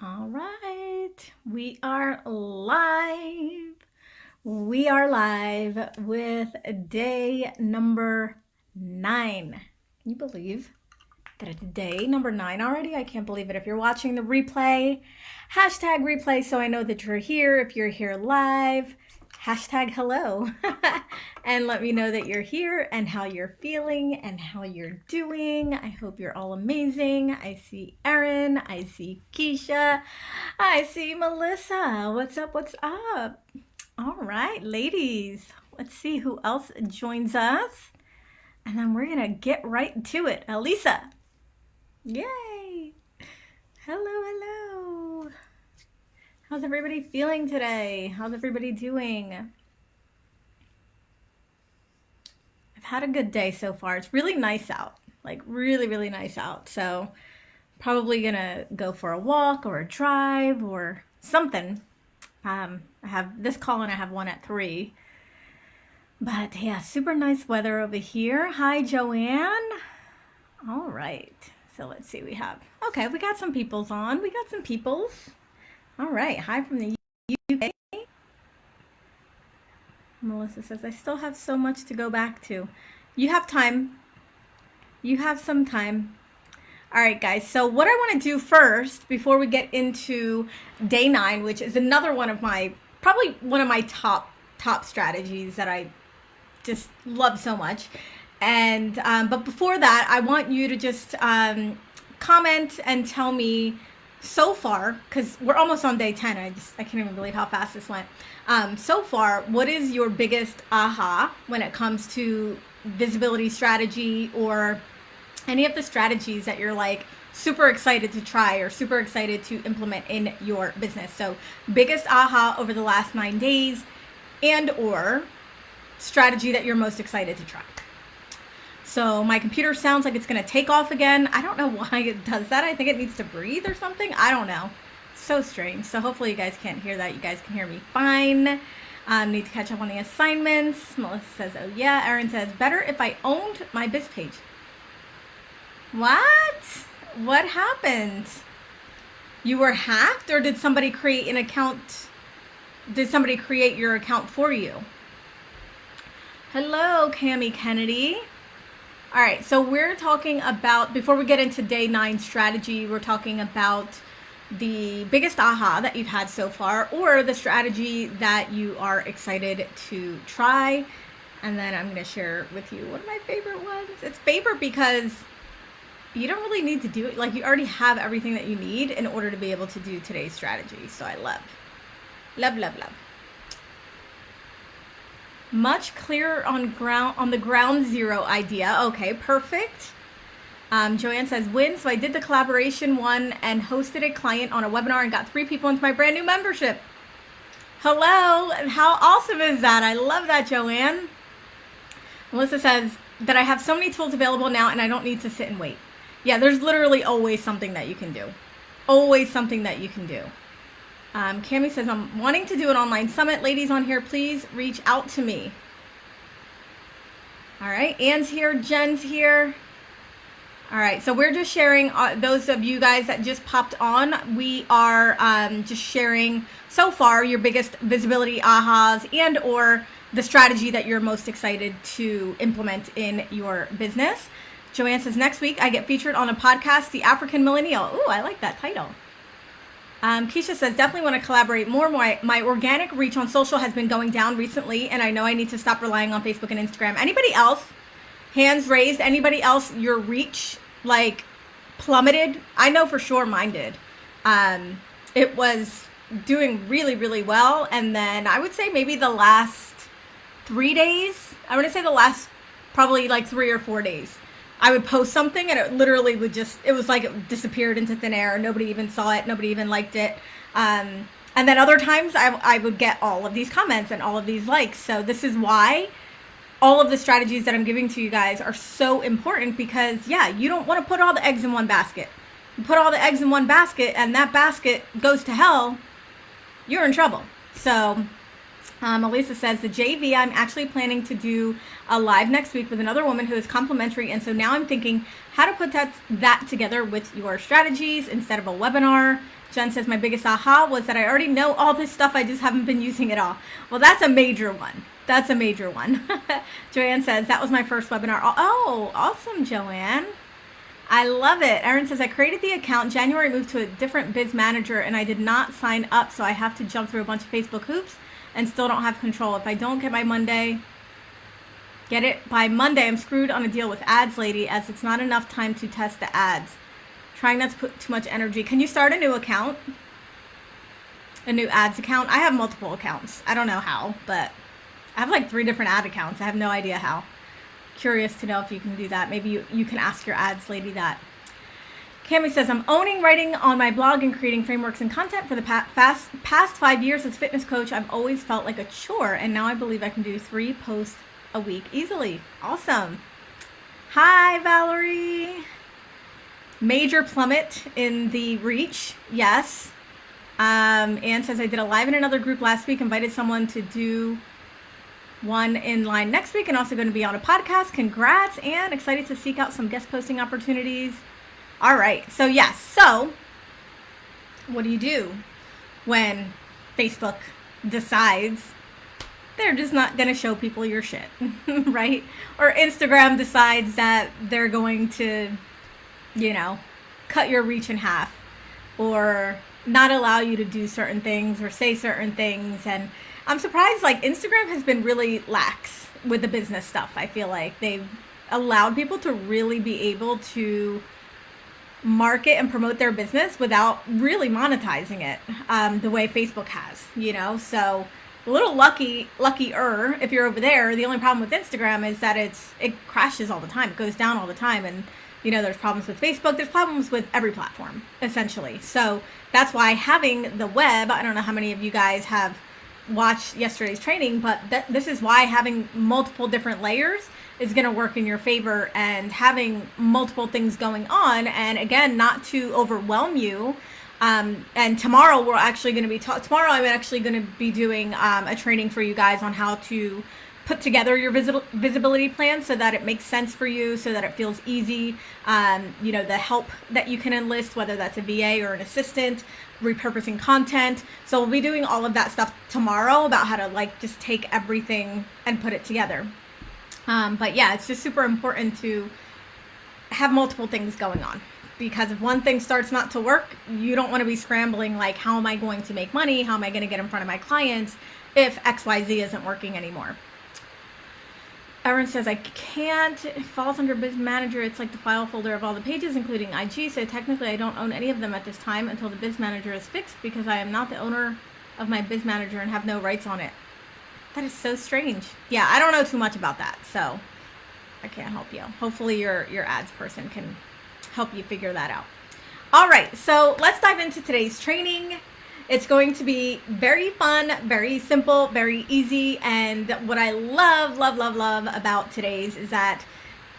All right, we are live. We are live with day number 9. Can you believe that it's day number 9 already? I can't believe it. If you're watching the replay, hashtag replay so I know that you're here. If you're here live, hashtag hello. And let me know that you're here and how you're feeling and how you're doing. I hope you're all amazing. I see Erin. I see Keisha. I see Melissa. What's up? What's up? All right, ladies. Let's see who else joins us. And then we're going to get right to it. Elisa. Yay. Hello, hello. How's everybody feeling today? How's everybody doing? I've had a good day so far. It's really nice out. Like really, really nice out. So probably gonna go for a walk or a drive or something. I have this call and I have one at 3. But yeah, super nice weather over here. Hi, Joanne. All right. So let's see. We got some peoples on. We got some peoples. All right. Hi from the UK. Melissa says, I still have so much to go back to. You have time. You have some time. All right, guys. So what I want to do first, before we get into day 9, which is another one of my, probably one of my top strategies that I just love so much. And, but before that, I want you to just comment and tell me so far, because we're almost on day 10. I can't even believe how fast this went. So far, what is your biggest aha when it comes to visibility strategy or any of the strategies that you're like super excited to try or super excited to implement in your business? So biggest aha over the last 9 days and or strategy that you're most excited to try. So my computer sounds like it's going to take off again. I don't know why it does that. I think it needs to breathe or something. I don't know. So strange. So hopefully you guys can't hear that. You guys can hear me fine. Need to catch up on the assignments. Melissa says, oh yeah. Erin says, better if I owned my biz page. What? What happened? You were hacked or did somebody create an account? Did somebody create your account for you? Hello, Cami Kennedy. All right, so we're talking about, before we get into day 9 strategy, we're talking about the biggest aha that you've had so far or the strategy that you are excited to try. And then I'm going to share with you one of my favorite ones. It's favorite because you don't really need to do it. Like you already have everything that you need in order to be able to do today's strategy. So I love. Much clearer on the ground zero idea. Okay, perfect. Joanne says, win. So I did the collaboration one and hosted a client on a webinar and got 3 people into my brand new membership. Hello. How awesome is that? I love that, Joanne. Melissa says that I have so many tools available now and I don't need to sit and wait. Yeah, there's literally always something that you can do. Always something that you can do. Cami says, I'm wanting to do an online summit. Ladies on here, please reach out to me. All right, Anne's here, Jen's here. All right, so we're just sharing, those of you guys that just popped on, we are just sharing so far your biggest visibility ahas and or the strategy that you're most excited to implement in your business. Joanne says, next week I get featured on a podcast, The African Millennial. Ooh, I like that title. Keisha says, definitely want to collaborate more. My organic reach on social has been going down recently, and I know I need to stop relying on Facebook and Instagram. Anybody else? Hands raised. Anybody else? Your reach like plummeted? I know for sure mine did. It was doing really, really well, and then I would say maybe the last 3 days. I want to say the last probably like 3 or 4 days. I would post something and it literally would it was like it disappeared into thin air. Nobody even saw it. Nobody even liked it. And then other times I would get all of these comments and all of these likes. So this is why all of the strategies that I'm giving to you guys are so important because, yeah, you don't want to put all the eggs in one basket. You put all the eggs in one basket and that basket goes to hell, you're in trouble. So Elisa says, the JV, I'm actually planning to do a live next week with another woman who is complimentary. And so now I'm thinking how to put that together with your strategies instead of a webinar. Jen says, my biggest aha was that I already know all this stuff. I just haven't been using it all. Well, that's a major one. That's a major one. Joanne says, that was my first webinar. Oh, awesome, Joanne. I love it. Erin says, I created the account. January moved to a different biz manager and I did not sign up. So I have to jump through a bunch of Facebook hoops and still don't have control. If I don't get it by Monday, I'm screwed on a deal with ads lady as it's not enough time to test the ads. Trying not to put too much energy. Can you start a new account? A new ads account? I have multiple accounts. I don't know how, but I have like 3 different ad accounts. I have no idea how. Curious to know if you can do that. Maybe you can ask your ads lady that. Cami says, I'm owning writing on my blog and creating frameworks and content for the past 5 years as fitness coach. I've always felt like a chore, and now I believe I can do 3 posts a week easily. Awesome. Hi, Valerie. Major plummet in the reach. Yes. Anne says, I did a live in another group last week, invited someone to do one in line next week, and also going to be on a podcast. Congrats, and excited to seek out some guest posting opportunities. All right. So yes. So what do you do when Facebook decides they're just not going to show people your shit, right? Or Instagram decides that they're going to, cut your reach in half or not allow you to do certain things or say certain things. And I'm surprised, like, Instagram has been really lax with the business stuff. I feel like they've allowed people to really be able to market and promote their business without really monetizing it the way Facebook has, so a little luckier if you're over there. The only problem with Instagram is that it crashes all the time. It goes down all the time. And there's problems with Facebook. There's problems with every platform, essentially. So that's why having the web, I don't know how many of you guys have watched yesterday's training, but this is why having multiple different layers is going to work in your favor, and having multiple things going on. And again, not to overwhelm you. And tomorrow I'm actually going to be doing a training for you guys on how to put together your visibility plan so that it makes sense for you, so that it feels easy. The help that you can enlist, whether that's a VA or an assistant, repurposing content. So we'll be doing all of that stuff tomorrow about how to just take everything and put it together. But yeah, it's just super important to have multiple things going on, because if one thing starts not to work, you don't want to be scrambling like, how am I going to make money? How am I going to get in front of my clients if XYZ isn't working anymore? Erin says, I can't. It falls under Biz Manager. It's like the file folder of all the pages, including IG. So technically, I don't own any of them at this time until the Biz Manager is fixed, because I am not the owner of my Biz Manager and have no rights on it. That is so strange. Yeah, I don't know too much about that, so I can't help you. Hopefully your ads person can help you figure that out. All right, so let's dive into today's training. It's going to be very fun, very simple, very easy. And what I love about today's is that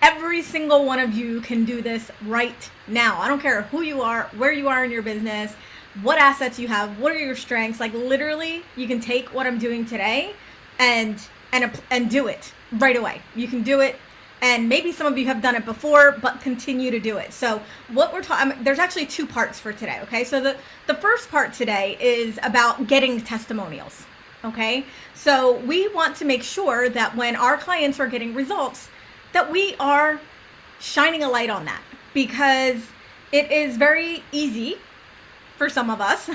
every single one of you can do this right now. I don't care who you are, where you are in your business, what assets you have, what are your strengths. Like, literally, you can take what I'm doing today and do it right away. You can do it. And maybe some of you have done it before, but continue to do it. So what we're talking, there's actually 2 parts for today, okay? So the first part today is about getting testimonials, okay? So we want to make sure that when our clients are getting results, that we are shining a light on that, because it is very easy for some of us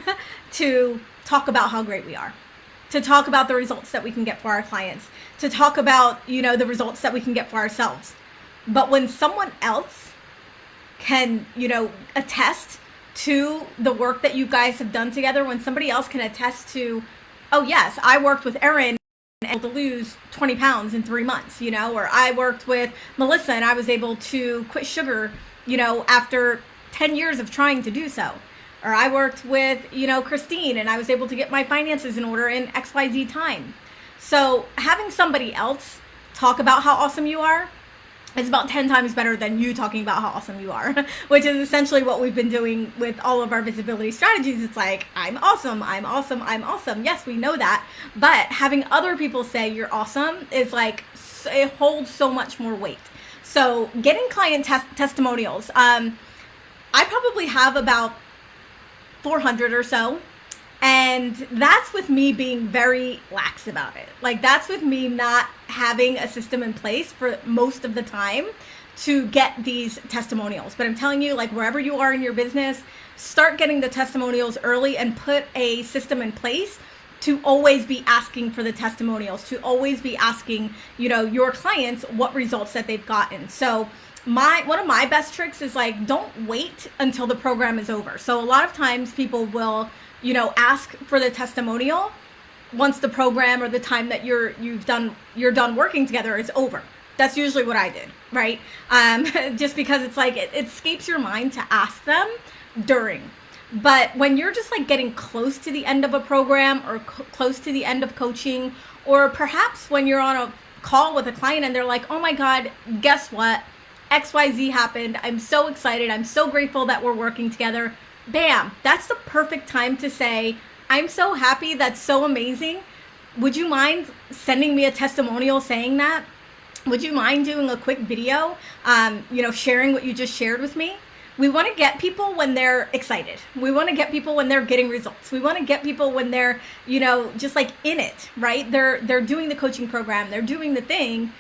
to talk about how great we are, to talk about the results that we can get for our clients, to talk about, the results that we can get for ourselves. But when someone else can, attest to the work that you guys have done together, when somebody else can attest to, oh yes, I worked with Erin and able to lose 20 pounds in 3 months, or I worked with Melissa and I was able to quit sugar, after 10 years of trying to do so. Or I worked with, Christine, and I was able to get my finances in order in XYZ time. So having somebody else talk about how awesome you are It's about 10 times better than you talking about how awesome you are, which is essentially what we've been doing with all of our visibility strategies. It's like, I'm awesome, I'm awesome, I'm awesome. Yes, we know that. But having other people say you're awesome is like, it holds so much more weight. So getting client testimonials, I probably have about 400 or so. And that's with me being very lax about it. Like, that's with me not having a system in place for most of the time to get these testimonials. But I'm telling you, like, wherever you are in your business, start getting the testimonials early and put a system in place to always be asking for the testimonials, to always be asking, you know, your clients what results that they've gotten. So one of my best tricks is like, don't wait until the program is over. So a lot of times people will, you know, ask for the testimonial once the program or the time that you're done working together is over. That's usually what I did, right? Just because it's like, it escapes your mind to ask them during. But when you're just like getting close to the end of a program or close to the end of coaching, or perhaps when you're on a call with a client and they're like, oh my God, guess what? XYZ happened. I'm so excited. I'm so grateful that we're working together. Bam, that's the perfect time to say, I'm so happy, that's so amazing. Would you mind sending me a testimonial saying that? Would you mind doing a quick video, you know, sharing what you just shared with me? We want to get people when they're excited. We want to get people when they're getting results. We want to get people when they're, you know, just like in it, right? They're doing the coaching program, they're doing the thing.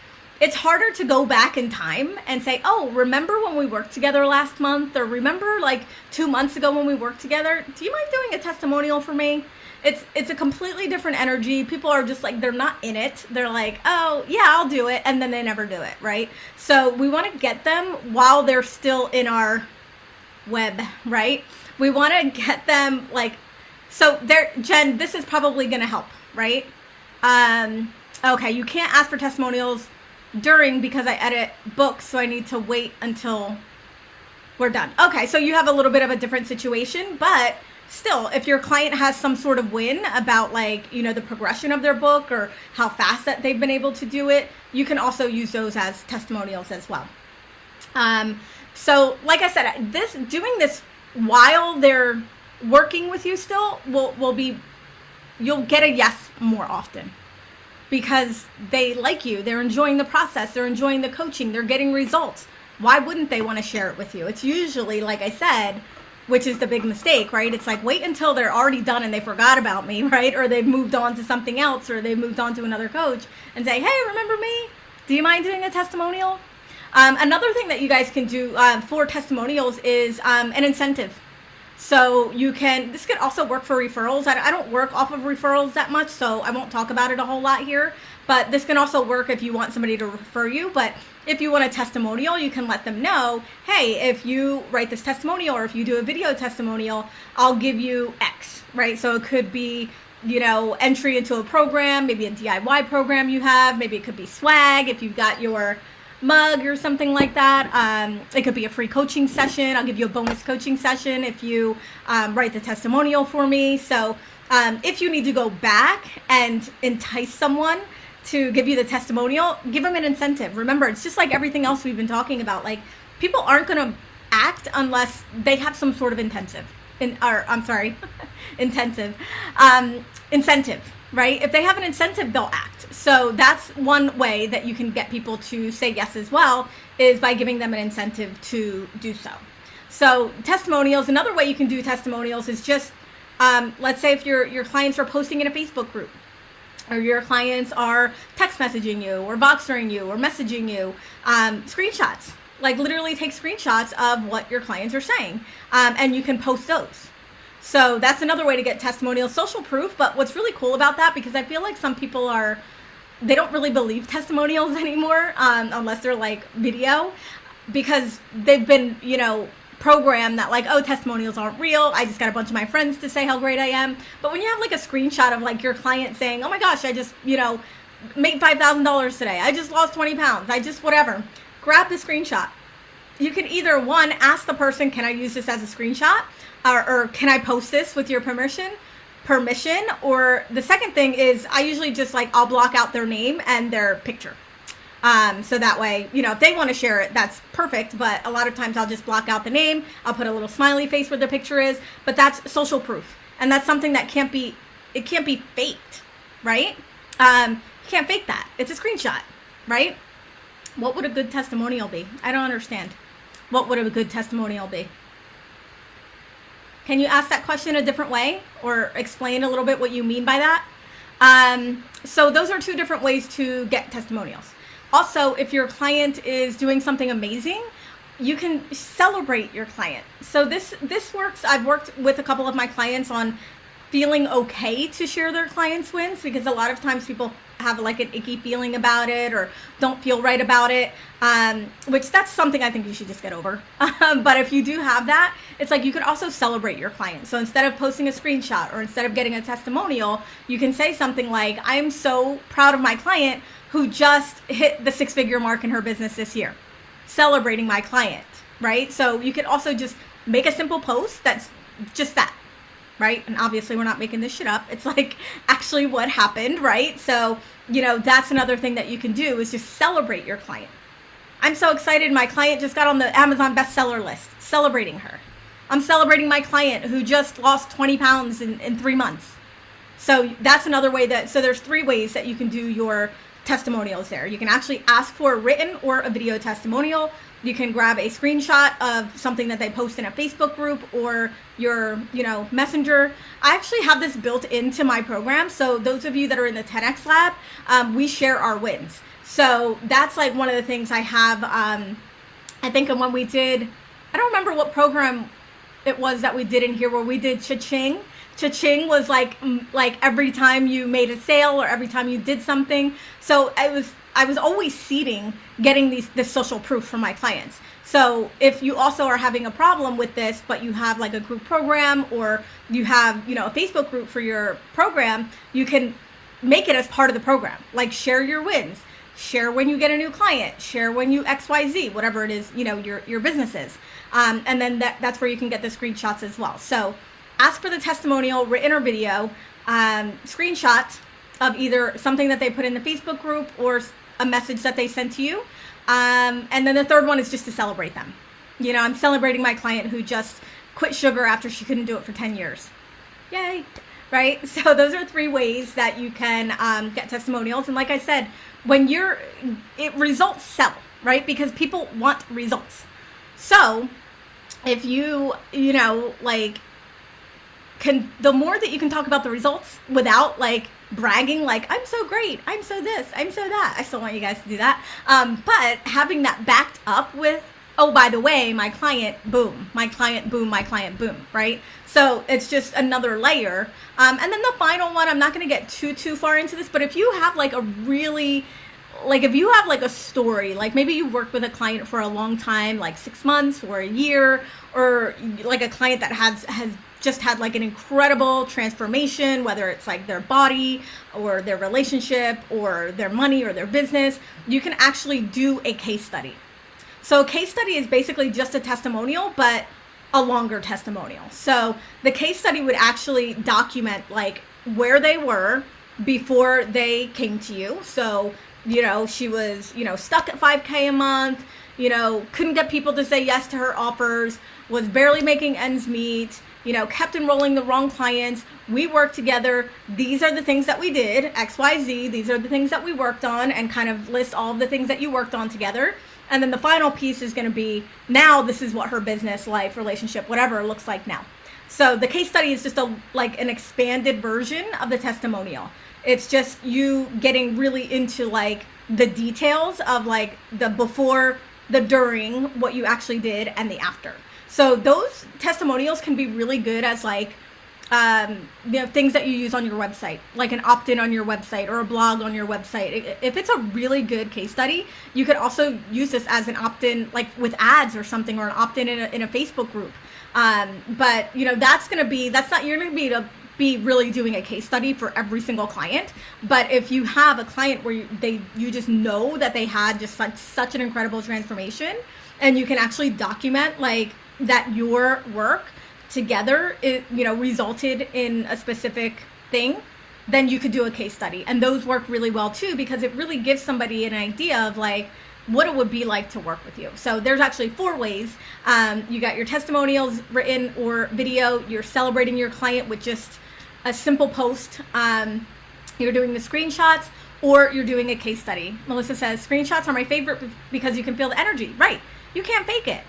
It's harder to go back in time and say, oh, remember when we worked together last month? Or remember like 2 months ago when we worked together? Do you mind doing a testimonial for me? It's a completely different energy. People are just like, they're not in it. They're like, oh, yeah, I'll do it. And then they never do it, right? So we want to get them while they're still in our web, right? We want to get them like, so there, Jen, this is probably going to help, right? Okay, you can't ask for testimonials during because I edit books, so I need to wait until we're done. Okay, so you have a little bit of a different situation, but still, if your client has some sort of win about like, you know, the progression of their book or how fast that they've been able to do it, you can also use those as testimonials as well. So like I said, doing this while they're working with you still will be, you'll get a yes more often. Because they like you, they're enjoying the process, they're enjoying the coaching, they're getting results. Why wouldn't they want to share it with you? It's usually, like I said, which is the big mistake, right? It's like, wait until they're already done and they forgot about me, right? Or they've moved on to something else, or they've moved on to another coach and say, hey, remember me? Do you mind doing a testimonial? Another thing that you guys can do for testimonials is an incentive. So this could also work for referrals. I don't work off of referrals that much, so I won't talk about it a whole lot here. But this can also work if you want somebody to refer you. But if you want a testimonial, you can let them know, hey, if you write this testimonial or if you do a video testimonial, I'll give you X, right? So it could be, you know, entry into a program, maybe a DIY program you have. Maybe it could be swag if you've got your mug or something like that. It could be a free coaching session. I'll give you a bonus coaching session if you write the testimonial for me. So if you need to go back and entice someone to give you the testimonial, give them an incentive. Remember, it's just like everything else we've been talking about. Like, people aren't going to act unless they have some sort of incentive, right? If they have an incentive, they'll act. So that's one way that you can get people to say yes as well, is by giving them an incentive to do so. So testimonials, another way you can do testimonials is just, let's say if your clients are posting in a Facebook group, or your clients are text messaging you or Voxering you or messaging you, screenshots, like literally take screenshots of what your clients are saying, and you can post those. So that's another way to get testimonials, social proof. But what's really cool about that, because I feel like some people they don't really believe testimonials anymore, unless they're like video, because they've been, you know, programmed that like, oh, testimonials aren't real. I just got a bunch of my friends to say how great I am. But when you have like a screenshot of like your client saying, oh my gosh, I just, you know, made $5,000 today. I just lost 20 pounds. I just whatever. Grab the screenshot. You can either, one, ask the person, can I use this as a screenshot? Or can I post this with your permission? Or the second thing is, I usually just like, I'll block out their name and their picture. So that way, if they want to share it, that's perfect. But a lot of times I'll just block out the name. I'll put a little smiley face where the picture is, but that's social proof. And that's something that can't be faked, right? You can't fake that. It's a screenshot, right? What would a good testimonial be? I don't understand. What would a good testimonial be? Can you ask that question a different way or explain a little bit what you mean by that? So those are two different ways to get testimonials. Also, if your client is doing something amazing, you can celebrate your client. So this works. I've worked with a couple of my clients on feeling okay to share their clients' wins, because a lot of times people have like an icky feeling about it or don't feel right about it, which that's something I think you should just get over. But if you do have that, it's like you could also celebrate your client. So instead of posting a screenshot or instead of getting a testimonial, you can say something like, I am so proud of my client who just hit the 6-figure mark in her business this year. Celebrating my client, right? So you could also just make a simple post that's just that, right? And obviously we're not making this shit up. It's like actually what happened, right? So, that's another thing that you can do is just celebrate your client. I'm so excited. My client just got on the Amazon bestseller list, celebrating her. I'm celebrating my client who just lost 20 pounds in 3 months. So that's another way so there's 3 ways that you can do your testimonials there. You can actually ask for a written or a video testimonial. You can grab a screenshot of something that they post in a Facebook group or your, messenger. I actually have this built into my program. So those of you that are in the 10X lab, we share our wins. So that's like one of the things I have. I think when we did, I don't remember what program it was that we did in here where we did cha-ching. Cha-ching was like every time you made a sale or every time you did something. So I was always seeding getting this social proof from my clients. So if you also are having a problem with this, but you have like a group program or you have, a Facebook group for your program, you can make it as part of the program. Like share your wins, share when you get a new client, share when you XYZ, whatever it is, your business is. And then that's where you can get the screenshots as well. So ask for the testimonial, written or video, screenshot of either something that they put in the Facebook group or a message that they sent to you. And then the third one is just to celebrate them. I'm celebrating my client who just quit sugar after she couldn't do it for 10 years. Yay, right? So those are 3 ways that you can get testimonials. And like I said, results sell, right? Because people want results. So if you, the more that you can talk about the results without like bragging, like I'm so great, I'm so this, I'm so that. I still want you guys to do that. But having that backed up with, oh, by the way, my client, boom, my client, boom, my client, boom, right? So it's just another layer. And then the final one, I'm not going to get too far into this, but if you have like if you have like a story, like maybe you worked with a client for a long time, like 6 months or a year, or like a client that has just had like an incredible transformation, whether it's like their body or their relationship or their money or their business, you can actually do a case study. So a case study is basically just a testimonial, but a longer testimonial. So the case study would actually document like where they were before they came to you. So, she was, stuck at 5K a month, couldn't get people to say yes to her offers, was barely making ends meet, kept enrolling the wrong clients. We worked together. These are the things that we did, XYZ. These are the things that we worked on, and kind of list all of the things that you worked on together. And then the final piece is going to be, now this is what her business, life, relationship, whatever looks like now. So the case study is just an expanded version of the testimonial. It's just you getting really into like the details of like the before, the during, what you actually did, and the after. So those testimonials can be really good as like, things that you use on your website, like an opt-in on your website or a blog on your website. If it's a really good case study, you could also use this as an opt-in, like with ads or something, or an opt-in in a Facebook group. But you're not going to be really doing a case study for every single client. But if you have a client where you just know that they had just such an incredible transformation, and you can actually document like that your work together, resulted in a specific thing, then you could do a case study. And those work really well too, because it really gives somebody an idea of like what it would be like to work with you. So there's actually 4 ways. You got your testimonials written or video, you're celebrating your client with just a simple post, you're doing the screenshots, or you're doing a case study. Melissa says, screenshots are my favorite because you can feel the energy. Right. You can't fake it.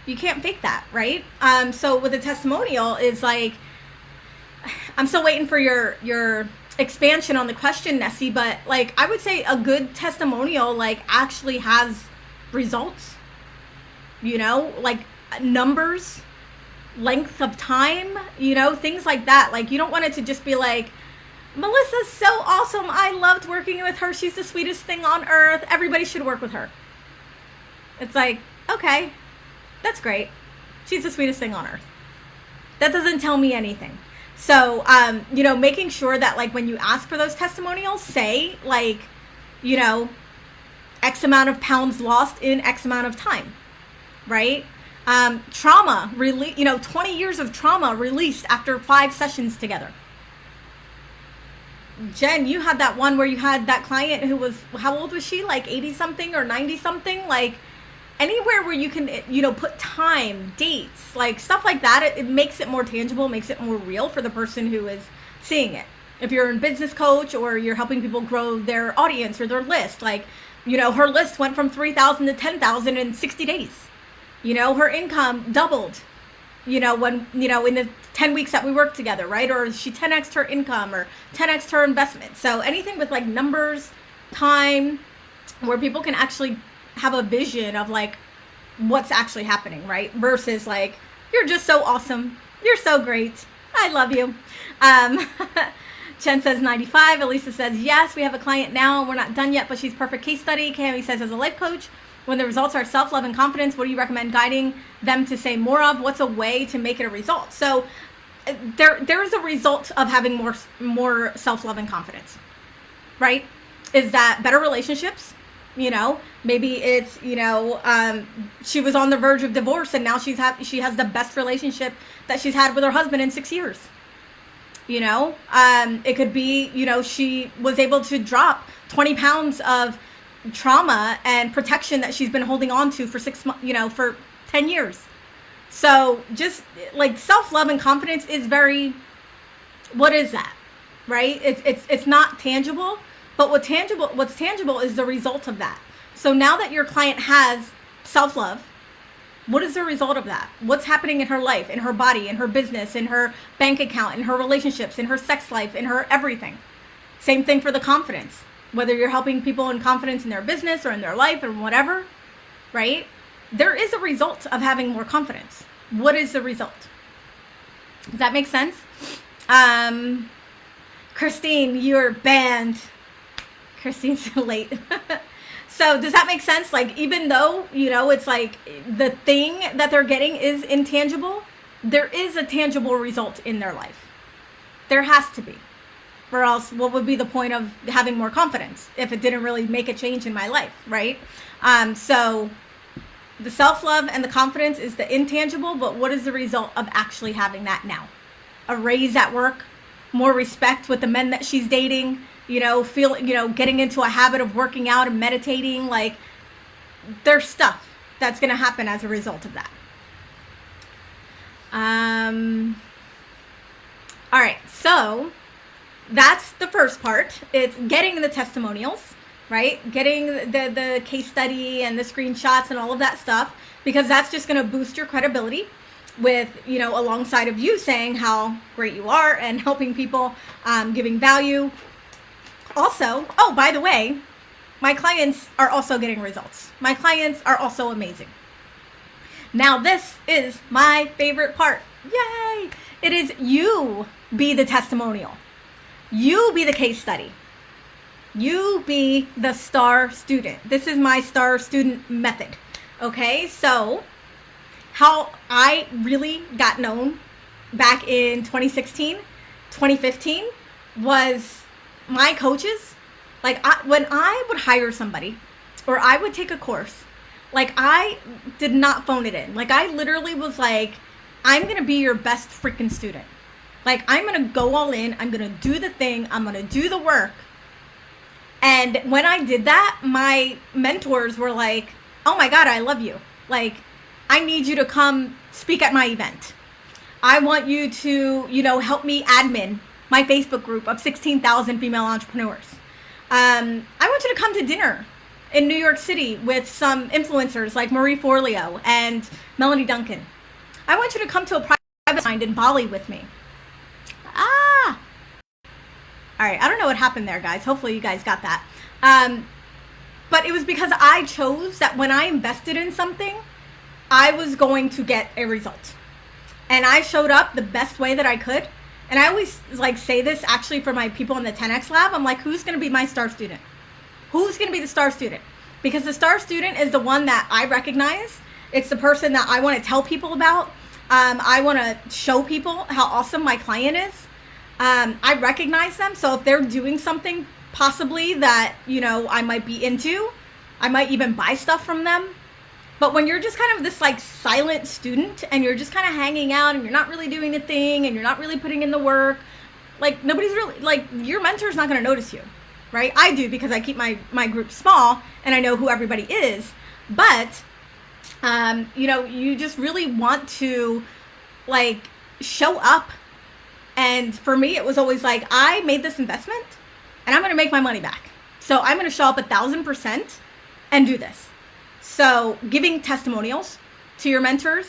You can't fake that, right? So with a testimonial is like, I'm still waiting for your expansion on the question, Nessie, but like I would say a good testimonial like actually has results, you know, like numbers, length of time, you know, things like that. Like you don't want it to just be like, Melissa's so awesome, I loved working with her, she's the sweetest thing on earth, everybody should work with her. It's like, okay, that's great, she's the sweetest thing on earth. That doesn't tell me anything. So, you know, making sure that like when you ask for those testimonials, say like, you know, X amount of pounds lost in X amount of time, right? Trauma, really, you know, 20 years of trauma released after 5 sessions together. Jen, you had that one where you had that client who was, how old was she? Like 80 something or 90 something? Like anywhere where you can, you know, put time, dates, like stuff like that. It makes it more tangible, makes it more real for the person who is seeing it. If you're a business coach or you're helping people grow their audience or their list, like, you know, her list went from 3,000 to 10,000 in 60 days. You know, her income doubled, you know, when, you know, in the 10 weeks that we worked together, right? Or she 10x'd her income or 10x'd her investment. So anything with like numbers, time, where people can actually have a vision of like what's actually happening, right? Versus like, you're just so awesome, you're so great, I love you. Chen says 95. Elisa says yes, we have a client now, we're not done yet, but she's perfect case study. Cami says, as a life coach, when the results are self-love and confidence, what do you recommend guiding them to say more of? What's a way to make it a result? So there's a result of having more self-love and confidence, right? Is that better relationships? You know, maybe it's, you know, she was on the verge of divorce and now she has the best relationship that she's had with her husband in 6 years. You know, it could be, you know, she was able to drop 20 pounds of trauma and protection that she's been holding on to for 6 months, you know, for 10 years. So just like self-love and confidence is very, what is that? Right? It's not tangible, but what's tangible is the result of that. So now that your client has self-love, what is the result of that? What's happening in her life, in her body, in her business, in her bank account, in her relationships, in her sex life, in her everything? Same thing for the confidence. Whether you're helping people in confidence in their business or in their life or whatever, right? There is a result of having more confidence. What is the result? Does that make sense? Christine, you're banned. Christine's late. So does that make sense? Like, even though, you know, it's like the thing that they're getting is intangible, there is a tangible result in their life. There has to be. Or else what would be the point of having more confidence if it didn't really make a change in my life, right? So the self-love and the confidence is the intangible, but what is the result of actually having that now? A raise at work, more respect with the men that she's dating, you know, getting into a habit of working out and meditating. Like, there's stuff that's going to happen as a result of that. All right, so that's the first part. It's getting the testimonials, right? Getting the case study and the screenshots and all of that stuff, because that's just going to boost your credibility with, you know, alongside of you saying how great you are and helping people, giving value. Also, oh, by the way, my clients are also getting results. My clients are also amazing. Now, this is my favorite part. Yay! It is you be the testimonial. You be the case study. You be the star student. This is my star student method. Okay, so how I really got known back in 2016, 2015 was my coaches. Like, when I would hire somebody or I would take a course, like, I did not phone it in. Like, I literally was like, I'm going to be your best freaking student. Like, I'm going to go all in. I'm going to do the thing. I'm going to do the work. And when I did that, my mentors were like, oh my God, I love you. Like, I need you to come speak at my event. I want you to, help me admin my Facebook group of 16,000 female entrepreneurs. I want you to come to dinner in New York City with some influencers like Marie Forleo and Melanie Duncan. I want you to come to a private mind in Bali with me. All right, I don't know what happened there, guys. Hopefully you guys got that. But it was because I chose that when I invested in something, I was going to get a result. And I showed up the best way that I could. And I always say this actually for my people in the 10X lab. I'm like, who's going to be my star student? Who's going to be the star student? Because the star student is the one that I recognize. It's the person that I want to tell people about. I want to show people how awesome my client is. I recognize them. So if they're doing something possibly that, I might be into, I might even buy stuff from them. But when you're just kind of this silent student and you're just kind of hanging out and you're not really doing the thing and you're not really putting in the work, nobody's really, your mentor's not going to notice you, right? I do, because I keep my group small and I know who everybody is. But, you just really want to show up. And for me, it was always I made this investment and I'm going to make my money back. So I'm going to show up 1,000% and do this. So giving testimonials to your mentors,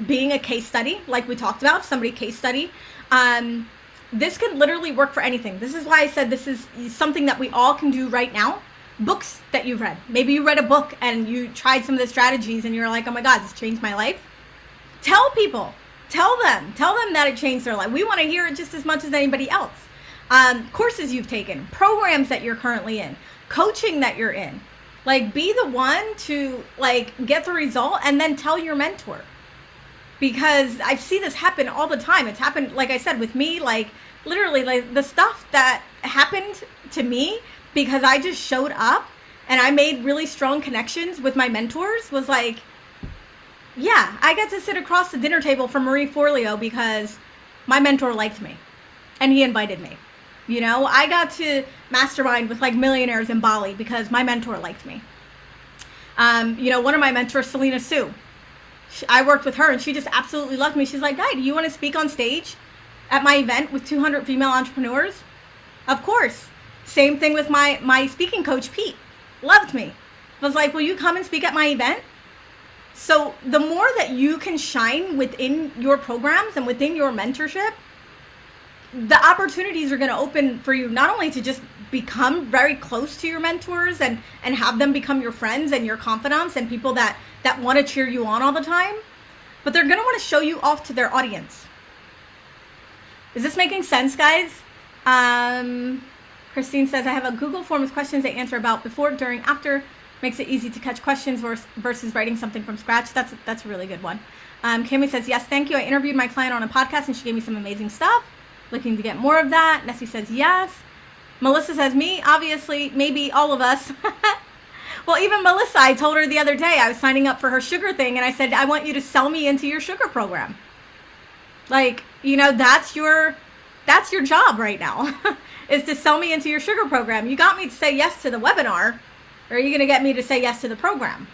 being a case study, like we talked about, somebody case study. This could literally work for anything. This is why I said this is something that we all can do right now. Books that you've read. Maybe you read a book and you tried some of the strategies and you're like, oh my God, this changed my life. Tell people. Tell them that it changed their life. We want to hear it just as much as anybody else. Courses you've taken, programs that you're currently in, coaching that you're in. Be the one to get the result and then tell your mentor. Because I see this happen all the time. It's happened, like I said, with me, literally the stuff that happened to me because I just showed up and I made really strong connections with my mentors was yeah, I got to sit across the dinner table from Marie Forleo because my mentor liked me and he invited me. I got to mastermind with millionaires in Bali because my mentor liked me. One of my mentors, Selena Sue, I worked with her and she just absolutely loved me. She's like, Guy, do you want to speak on stage at my event with 200 female entrepreneurs? Of course. Same thing with my speaking coach, Pete. Loved me. Was like, will you come and speak at my event? So the more that you can shine within your programs and within your mentorship, the opportunities are going to open for you not only to just become very close to your mentors and have them become your friends and your confidants and people that want to cheer you on all the time, but they're going to want to show you off to their audience. Is this making sense, guys? Christine says, I have a Google form with questions they answer about before, during, after. Makes it easy to catch questions versus writing something from scratch. That's a really good one. Cami says, yes, thank you. I interviewed my client on a podcast and she gave me some amazing stuff. Looking to get more of that. Nessie says, yes. Melissa says, me, obviously, maybe all of us. Well, even Melissa, I told her the other day, I was signing up for her sugar thing and I said, I want you to sell me into your sugar program. That's your job right now is to sell me into your sugar program. You got me to say yes to the webinar. Or are you going to get me to say yes to the program?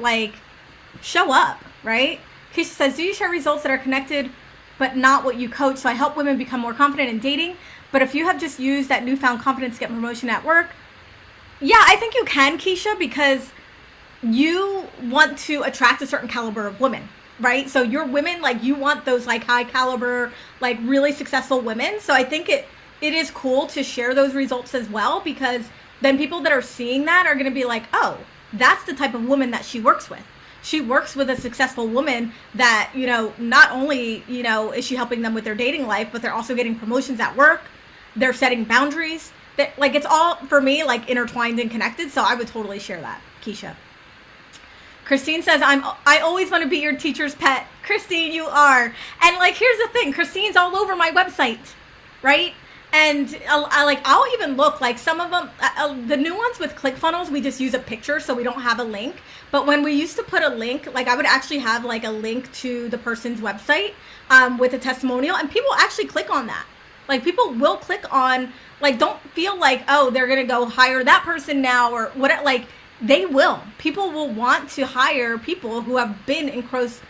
Show up, right? Keisha says, do you share results that are connected but not what you coach? So I help women become more confident in dating. But if you have just used that newfound confidence to get promotion at work, yeah, I think you can, Keisha, because you want to attract a certain caliber of women, right? So your women, you want those high caliber, really successful women. So I think it is cool to share those results as well, because then people that are seeing that are going to be like, oh, that's the type of woman that she works with. She works with a successful woman that, not only, is she helping them with their dating life, but they're also getting promotions at work. They're setting boundaries. It's all, for me, intertwined and connected. So I would totally share that, Keisha. Christine says, I always want to be your teacher's pet. Christine, you are. And here's the thing. Christine's all over my website, right? And I'll even look, like some of them, the new ones with ClickFunnels, we just use a picture, so we don't have a link. But when we used to put a link, like I would actually have like a link to the person's website with a testimonial, and people actually click on that. Like people will click on, like, don't feel like, oh, they're going to go hire that person now or what, like they will. People will want to hire people who have been in close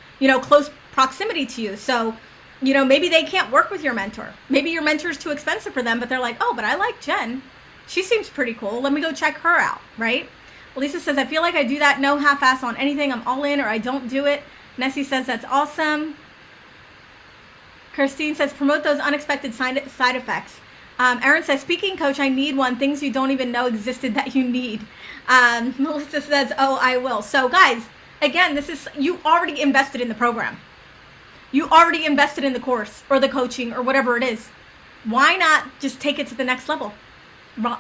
proximity to you. So, maybe they can't work with your mentor. Maybe your mentor is too expensive for them, but they're like, oh, but I like Jen. She seems pretty cool. Let me go check her out, right? Lisa says, I feel like I do that. No half-ass on anything. I'm all in or I don't do it. Nessie says, that's awesome. Christine says, promote those unexpected side effects. Erin says, speaking coach, I need one. Things you don't even know existed that you need. Melissa says, oh, I will. So guys, again, you already invested in the program. You already invested in the course or the coaching or whatever it is. Why not just take it to the next level?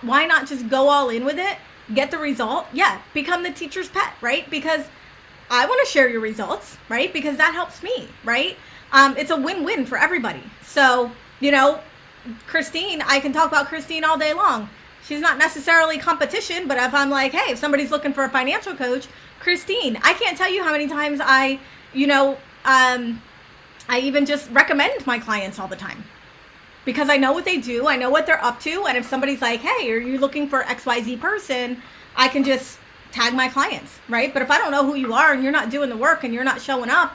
Why not just go all in with it, get the result? Yeah, become the teacher's pet, right? Because I want to share your results, right? Because that helps me, right? It's a win-win for everybody. So, Christine, I can talk about Christine all day long. She's not necessarily competition, but if I'm like, hey, if somebody's looking for a financial coach, Christine, I can't tell you how many times I even just recommend my clients all the time because I know what they do. I know what they're up to. And if somebody's like, hey, are you looking for XYZ person? I can just tag my clients, right? But if I don't know who you are and you're not doing the work and you're not showing up,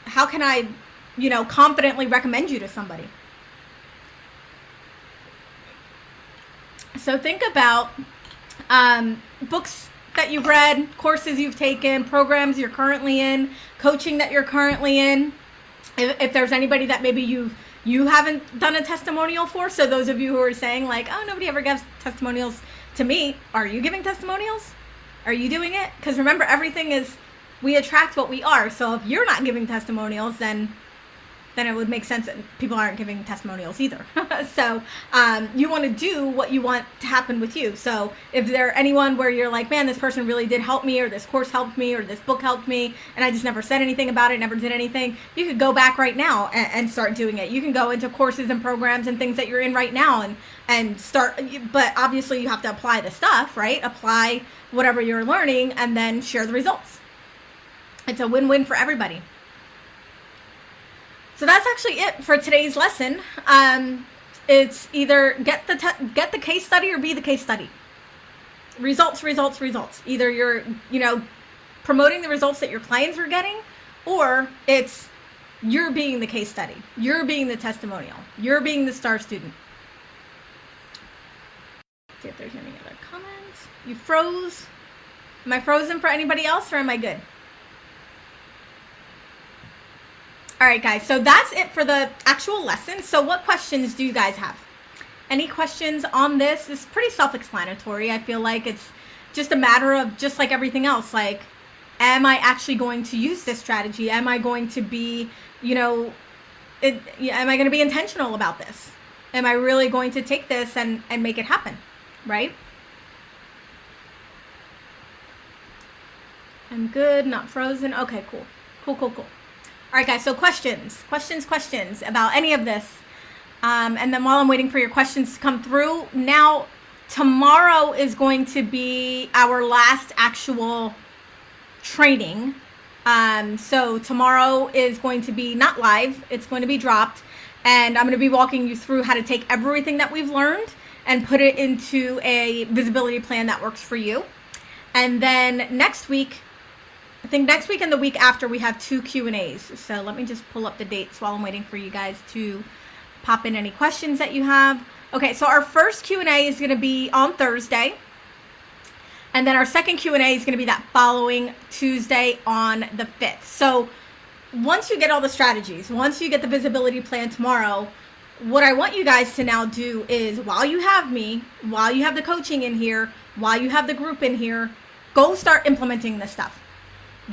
how can I, confidently recommend you to somebody? So think about books that you've read, courses you've taken, programs you're currently in, coaching that you're currently in. If there's anybody that maybe you haven't done a testimonial for, so those of you who are saying like, oh, nobody ever gives testimonials to me, are you giving testimonials? Are you doing it? Because remember, we attract what we are. So if you're not giving testimonials, then it would make sense that people aren't giving testimonials either. So you want to do what you want to happen with you. So if there anyone where you're like, man, this person really did help me, or this course helped me, or this book helped me, and I just never said anything about it, never did anything, you could go back right now and start doing it. You can go into courses and programs and things that you're in right now and start, but obviously you have to apply the stuff, right? Apply whatever you're learning and then share the results. It's a win-win for everybody. So that's actually it for today's lesson. It's either get the case study or be the case study. Results. Either you're, promoting the results that your clients are getting, or it's you're being the case study. You're being the testimonial. You're being the star student. See if there's any other comments. You froze. Am I frozen for anybody else, or am I good? All right, guys, so that's it for the actual lesson. So what questions do you guys have? Any questions on this? It's pretty self-explanatory. I feel like it's just a matter of, just like everything else, like, am I actually going to use this strategy? Am I going to be, am I going to be intentional about this? Am I really going to take this and make it happen, right? I'm good, not frozen. Okay, cool. All right, guys, so questions about any of this. And then while I'm waiting for your questions to come through, now tomorrow is going to be our last actual training. So tomorrow is going to be not live, it's going to be dropped. And I'm going to be walking you through how to take everything that we've learned and put it into a visibility plan that works for you. And then next week, I think next week and the week after, we have 2 Q&As. So let me just pull up the dates while I'm waiting for you guys to pop in any questions that you have. Okay, so our first Q&A is going to be on Thursday. And then our second Q&A is going to be that following Tuesday on the 5th. So once you get all the strategies, once you get the visibility plan tomorrow, what I want you guys to now do is, while you have me, while you have the coaching in here, while you have the group in here, go start implementing this stuff.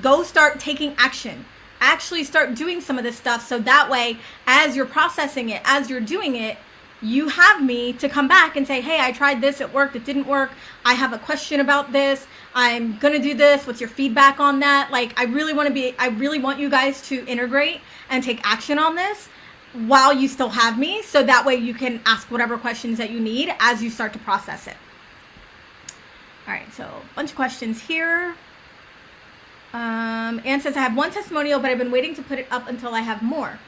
Go start taking action. Actually start doing some of this stuff, so that way, as you're processing it, as you're doing it, you have me to come back and say, hey, I tried this, it worked, it didn't work, I have a question about this, I'm gonna do this, what's your feedback on that? Like, I really want you guys to integrate and take action on this. while you still have me, so that way you can ask whatever questions that you need as you start to process it. All right, so a bunch of questions here. Anne says, I have one testimonial, but I've been waiting to put it up until I have more.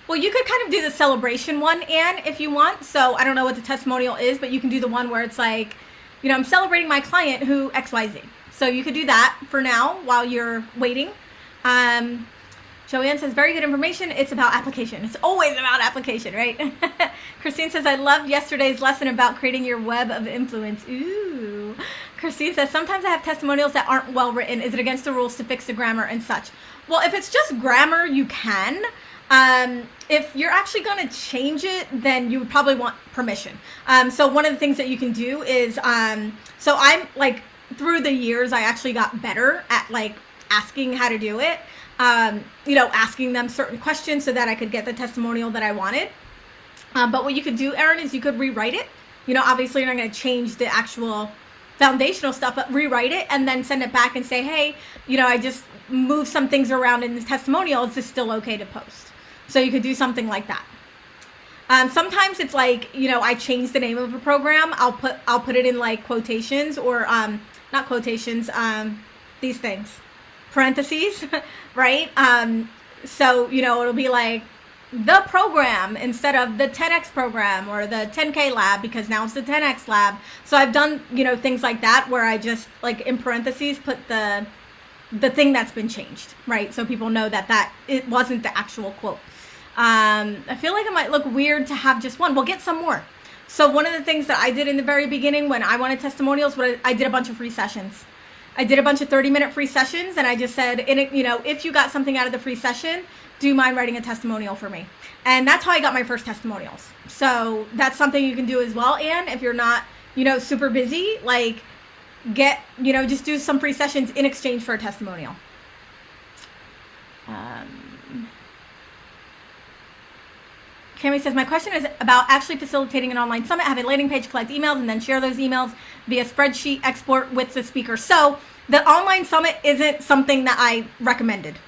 Well, you could kind of do the celebration one, Anne, if you want. So I don't know what the testimonial is, but you can do the one where it's like, you know, I'm celebrating my client who XYZ. So you could do that for now while you're waiting. Joanne says, very good information. It's about application. It's always about application, right? Christine says, I loved yesterday's lesson about creating your web of influence. Ooh. Christine says, sometimes I have testimonials that aren't well written. Is it against the rules to fix the grammar and such? Well, if it's just grammar, you can. If you're actually going to change it, then you would probably want permission. So one of the things that you can do is, so I'm like, through the years, I actually got better at like asking how to do it. You know, asking them certain questions so that I could get the testimonial that I wanted. But what you could do, Erin, is you could rewrite it. You know, obviously you're not going to change the actual foundational stuff, but rewrite it and then send it back and say, hey, you know, I just moved some things around in the testimonial. Is this still okay to post? So you could do something like that. Sometimes it's like, you know, I change the name of a program. I'll put it in like quotations or, not quotations, these things. Parentheses, right? So, you know, it'll be like the program instead of the 10X program or the 10K lab, because now it's the 10X lab. So I've done, you know, things like that where I just like in parentheses put the thing that's been changed, right? So people know that it wasn't the actual quote. I feel like it might look weird to have just one. Well, get some more. So one of the things that I did in the very beginning when I wanted testimonials was I did a bunch of free sessions. I did a bunch of 30-minute free sessions, and I just said, you know, if you got something out of the free session, do you mind writing a testimonial for me? And that's how I got my first testimonials. So that's something you can do as well. And if you're not, you know, super busy, like you know, just do some free sessions in exchange for a testimonial. Cami says, my question is about actually facilitating an online summit. Have a landing page, collect emails, and then share those emails via spreadsheet export with the speaker. So the online summit isn't something that I recommended.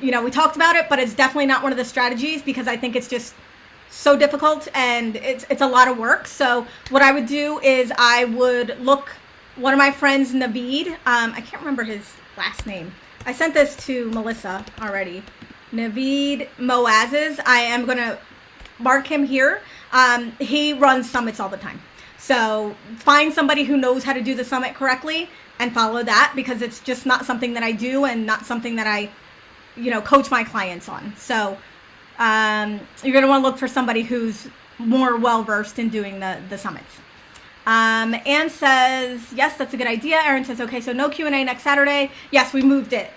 You know, we talked about it, but it's definitely not one of the strategies because I think it's just so difficult and it's a lot of work. So what I would do is I would look, one of my friends, Naveed, I can't remember his last name. I sent this to Melissa already. Naveed Moazes. I am going to mark him here. He runs summits all the time. So find somebody who knows how to do the summit correctly and follow that, because it's just not something that I do and not something that I, you know, coach my clients on. So you're going to want to look for somebody who's more well-versed in doing the summits. Anne says, yes, that's a good idea. Erin says, okay, so no Q&A next Saturday. Yes, we moved it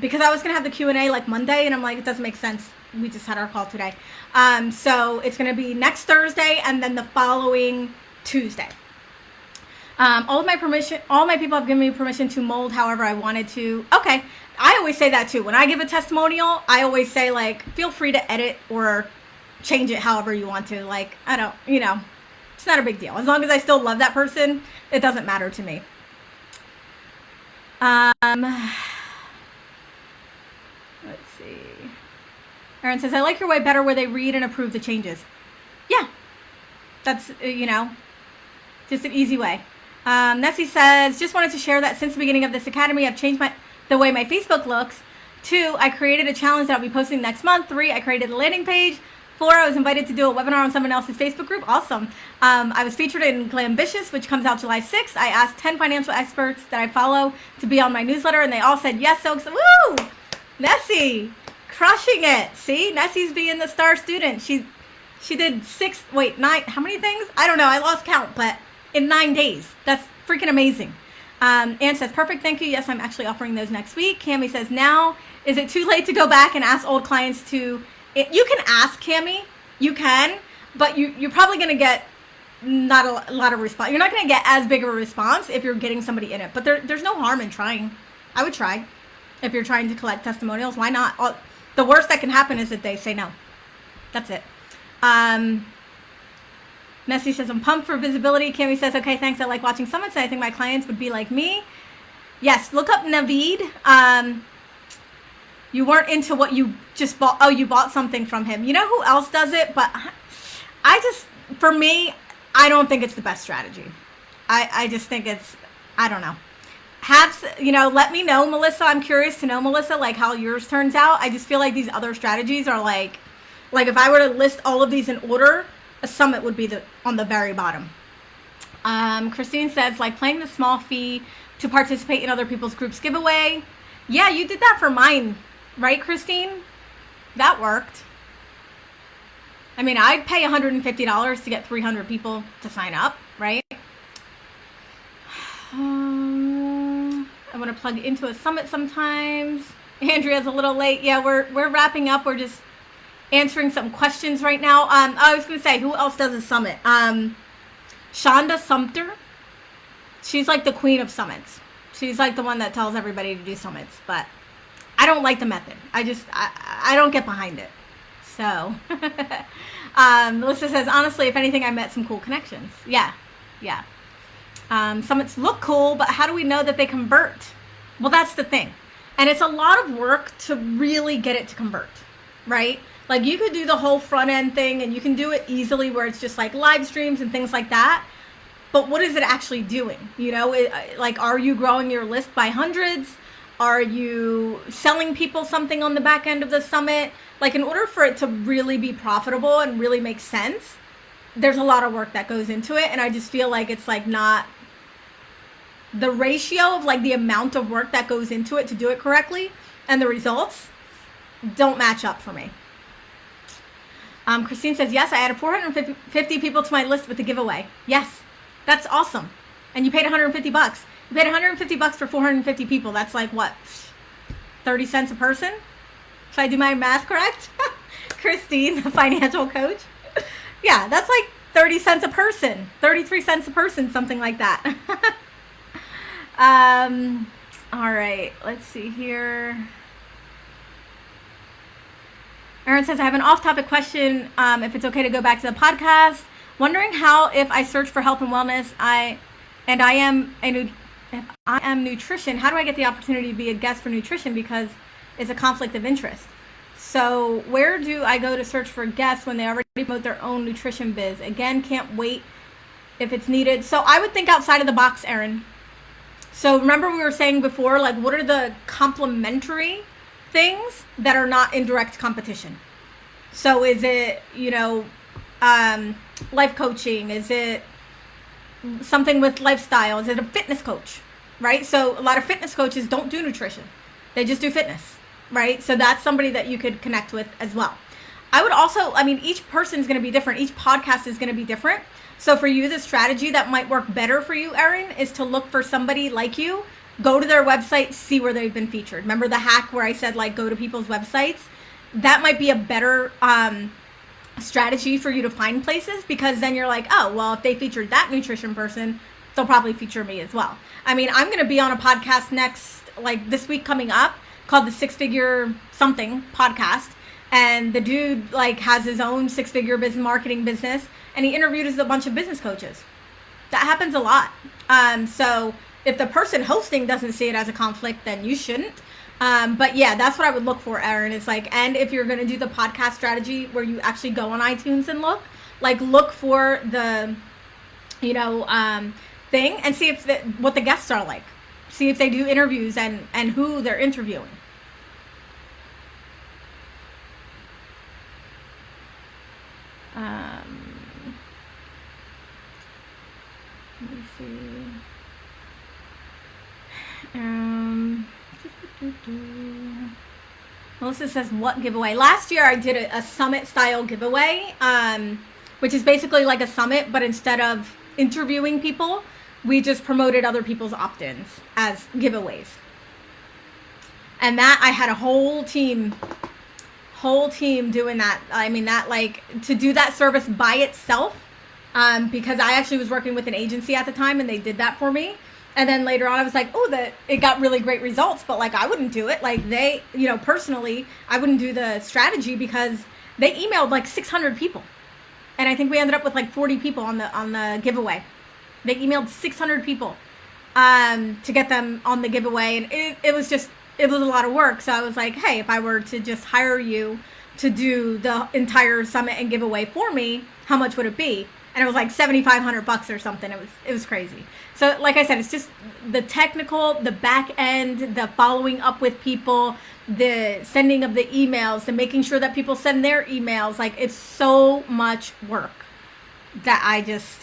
because I was going to have the Q&A like Monday, and I'm like, it doesn't make sense. We just had our call today. So it's going to be next Thursday and then the following Tuesday. All my people have given me permission to mold however I wanted to. Okay. I always say that too. When I give a testimonial, I always say like, feel free to edit or change it however you want to. Like, I don't, you know, it's not a big deal. As long as I still love that person, it doesn't matter to me. Let's see. Erin says, I like your way better where they read and approve the changes. Yeah. That's, you know, just an easy way. Nessie says, just wanted to share that since the beginning of this academy, I've changed the way my Facebook looks. 2, I created a challenge that I'll be posting next month. 3, I created a landing page. 4, I was invited to do a webinar on someone else's Facebook group. Awesome. I was featured in Glambitious, which comes out July 6th. I asked 10 financial experts that I follow to be on my newsletter, and they all said yes. So, woo! Nessie, crushing it. See, Nessie's being the star student. She did 9, how many things? I don't know. I lost count, but in 9 days. That's freaking amazing. Anne says, perfect, thank you. Yes, I'm actually offering those next week. Cami says, now, is it too late to go back and ask old clients to... You can ask, Cami. You can, but you're probably going to get not a lot of response. You're not going to get as big of a response if you're getting somebody in it. But there's no harm in trying. I would try. If you're trying to collect testimonials, why not? The worst that can happen is that they say no. That's it. Nessie says, I'm pumped for visibility. Cami says, okay, thanks. I like watching summits. I think my clients would be like me. Yes, look up Naveed. You weren't into what you just bought. Oh, you bought something from him. You know who else does it? But for me, I don't think it's the best strategy. I just think I don't know. Let me know, Melissa. I'm curious to know, Melissa, like how yours turns out. I just feel like these other strategies are like if I were to list all of these in order, a summit would be on the very bottom. Christine says, like paying the small fee to participate in other people's groups giveaway. Yeah, you did that for mine, right, Christine? That worked. I mean, I'd pay $150 to get 300 people to sign up, right? I want to plug into a summit sometimes. Andrea's a little late. Yeah, we're wrapping up. We're just answering some questions right now. I was going to say, who else does a summit? Shonda Sumter. She's like the queen of summits. She's like the one that tells everybody to do summits, but I don't like the method. I don't get behind it. So, Melissa says, honestly, if anything, I met some cool connections. Yeah. Summits look cool, but how do we know that they convert? Well, that's the thing. And it's a lot of work to really get it to convert, right? Like you could do the whole front end thing and you can do it easily where it's just like live streams and things like that. But what is it actually doing? Like, are you growing your list by hundreds? Are you selling people something on the back end of the summit? Like in order for it to really be profitable and really make sense, there's a lot of work that goes into it. And I just feel like it's like not the ratio of like the amount of work that goes into it to do it correctly and the results don't match up for me. Christine says, yes, I added 450 people to my list with the giveaway. Yes, that's awesome. And you paid $150. You paid $150 for 450 people. That's like what? 30 cents a person? Should I do my math correct? Christine, the financial coach. Yeah, that's like 30 cents a person, 33 cents a person, something like that. All right, let's see here. Erin says, I have an off-topic question. If it's okay to go back to the podcast. Wondering how, if I search for health and wellness, if I am nutrition, how do I get the opportunity to be a guest for nutrition because it's a conflict of interest? So where do I go to search for guests when they already promote their own nutrition biz? Again, can't wait if it's needed. So I would think outside of the box, Erin. So remember we were saying before, like what are the complementary things that are not in direct competition? So is it, life coaching? Is it something with lifestyle? Is it a fitness coach, right? So a lot of fitness coaches don't do nutrition. They just do fitness, right? So that's somebody that you could connect with as well. I would also, each person is going to be different. Each podcast is going to be different. So for you, the strategy that might work better for you, Erin, is to look for somebody like you, go to their website, see where they've been featured. Remember the hack where I said, like, go to people's websites? That might be a better strategy for you to find places, because then you're like, oh, well, if they featured that nutrition person, they'll probably feature me as well. I'm going to be on a podcast this week coming up called the Six Figure Something podcast. And the dude has his own six-figure business marketing business, and he interviews a bunch of business coaches. That happens a lot. So if the person hosting doesn't see it as a conflict, then you shouldn't. But yeah, that's what I would look for, Erin. It's and if you're going to do the podcast strategy where you actually go on iTunes and look for the, thing and see if what the guests are like. See if they do interviews and who they're interviewing. Let me see. Melissa says, what giveaway? Last year I did a summit style giveaway, which is basically like a summit, but instead of interviewing people, we just promoted other people's opt-ins as giveaways. And that I had a whole team doing that. To do that service by itself, because I actually was working with an agency at the time and they did that for me. And then later on I was like, it got really great results, but I wouldn't do it. They, personally, I wouldn't do the strategy because they emailed 600 people. And I think we ended up with 40 people on the giveaway. They emailed 600 people to get them on the giveaway. And it was just it was a lot of work. So I was like, hey, if I were to just hire you to do the entire summit and giveaway for me, how much would it be? And it was like $7,500 or something. It was crazy. So like I said, it's just the technical, the back end, the following up with people, the sending of the emails, the making sure that people send their emails. Like, it's so much work that I just,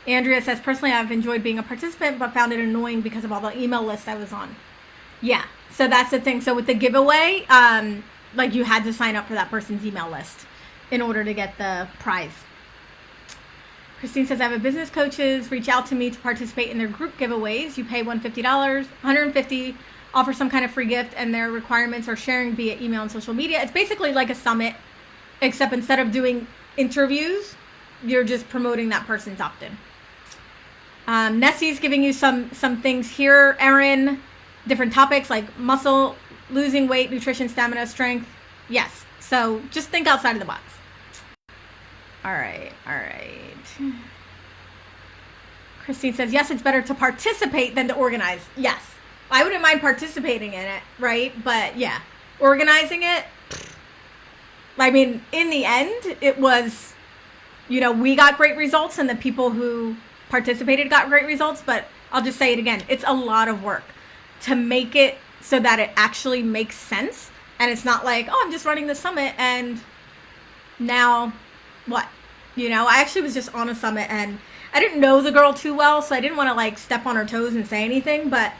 Andrea says, personally, I've enjoyed being a participant, but found it annoying because of all the email lists I was on. Yeah, so that's the thing. So with the giveaway, like, you had to sign up for that person's email list in order to get the prize. Christine says, I have a business coaches reach out to me to participate in their group giveaways. You pay $150, $150, offer some kind of free gift, and their requirements are sharing via email and social media. It's basically like a summit, except instead of doing interviews, you're just promoting that person's opt-in. Nessie's giving you some things here, Erin. Different topics like muscle, losing weight, nutrition, stamina, strength. Yes. So just think outside of the box. All right. Christine says, yes, it's better to participate than to organize. Yes. I wouldn't mind participating in it, right? But yeah, organizing it, I mean, in the end, it was, we got great results and the people who participated got great results, but I'll just say it again. It's a lot of work to make it so that it actually makes sense. And it's not like, oh, I'm just running the summit and now what? I actually was just on a summit and I didn't know the girl too well, so I didn't want to like step on her toes and say anything. But